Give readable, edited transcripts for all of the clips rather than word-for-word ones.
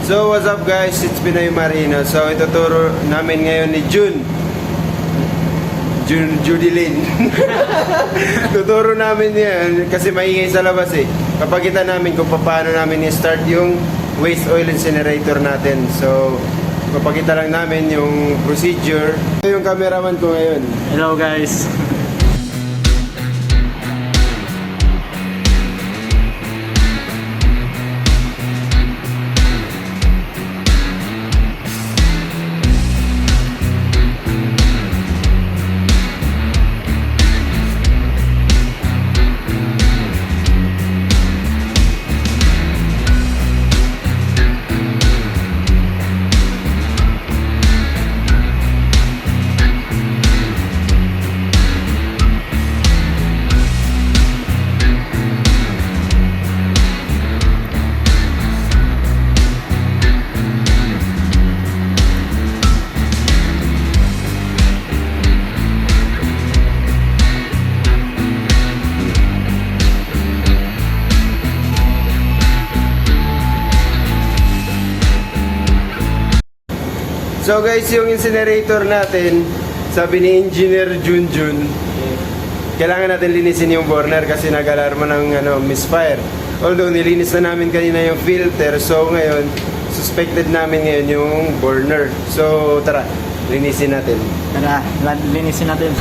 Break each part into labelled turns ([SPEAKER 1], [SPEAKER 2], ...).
[SPEAKER 1] So what's up guys, it's Pinoy Marino. So ituturo namin ngayon ni Judilyn. Tuturo namin yan kasi maingay sa labas eh. Papakita namin kung paano namin i-start yung waste oil incinerator natin. So papakita lang namin yung procedure. Ito yung cameraman ko ngayon.
[SPEAKER 2] Hello guys.
[SPEAKER 1] So guys, yung incinerator natin, sabi ni Engineer Junjun, kailangan natin linisin yung burner kasi nag-alarma ng misfire. Although nilinis na namin kanina yung filter, so ngayon suspected namin ngayon yung burner. So tara, linisin natin.
[SPEAKER 2] Tara, linisin natin.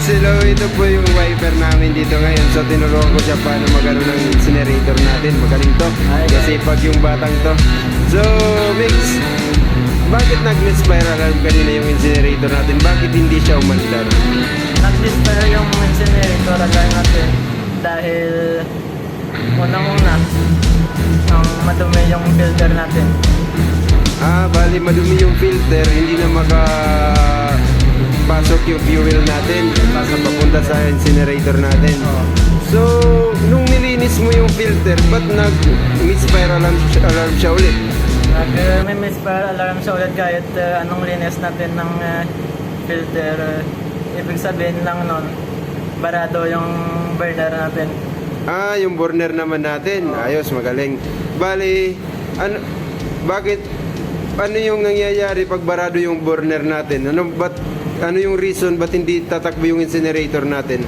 [SPEAKER 1] hello. Ito po yung wiper namin dito ngayon. So, tinuruan ko siya paano magano ng incinerator natin. Magaling to. Kasi pag yung batang to. So, Mix, bakit nag-misfire alarm kanina yung incinerator natin? Bakit hindi siya umandar?
[SPEAKER 2] Nag-dispire yung incinerator alarm natin dahil unang-una ang madumi yung filter natin.
[SPEAKER 1] Bali madumi yung filter, hindi na makapasok yung fuel natin sa papunta sa incinerator natin. So, nung nilinis mo yung filter, ba't nag-misfire alarm siya ulit?
[SPEAKER 2] Nag-misfire alarm siya ulit kahit anong linis natin ng filter. Ibig sabihin lang nun, barado yung burner natin.
[SPEAKER 1] Yung burner naman natin. Ayos, magaling. Bali, ano yung nangyayari pag barado yung burner natin? Ano yung reason ba't hindi tatakbo yung incinerator natin?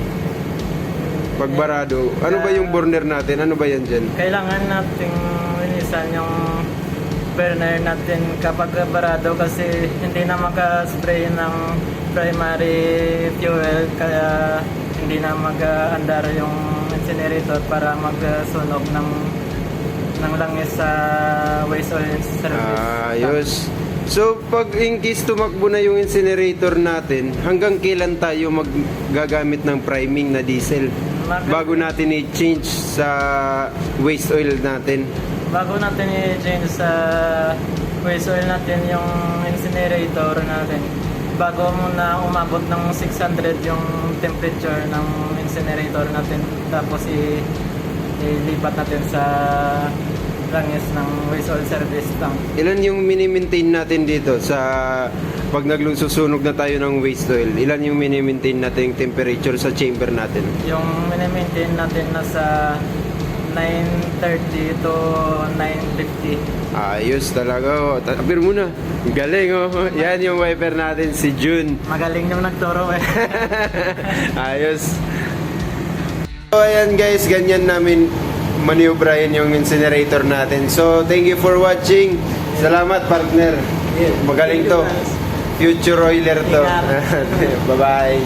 [SPEAKER 1] Pag barado. Ano ba yung burner natin? Ano ba yan dyan?
[SPEAKER 2] Kailangan nating linisan yung burner natin kapag barado kasi hindi na maka-spray ng primary fuel kaya hindi na mag-andar yung incinerator para magsunog ng langis sa waste oil service.
[SPEAKER 1] Ayos. So, pag in case tumakbo na yung incinerator natin, hanggang kailan tayo maggagamit ng priming na diesel? Bago natin i-change sa waste oil natin.
[SPEAKER 2] Bago natin i-change sa waste oil natin yung incinerator natin, bago muna umabot ng 600 yung temperature ng incinerator natin, tapos ilipat natin sa langis ng waste oil service tank.
[SPEAKER 1] Ilan yung mini-maintain natin dito sa pag nagsusunog na tayo ng waste oil? Ilan yung mini-maintain natin yung temperature sa chamber natin?
[SPEAKER 2] Yung mini-maintain natin nasa 930 to 950.
[SPEAKER 1] Ayos talaga. Tapir muna. Galing oh. Yan yung wiper natin, si Jun.
[SPEAKER 2] Magaling yung nagturo eh.
[SPEAKER 1] Ayos. So ayan guys, ganyan namin maneubrahin yung incinerator natin. So thank you for watching. Salamat partner. Magaling to. Future oiler to. Bye bye.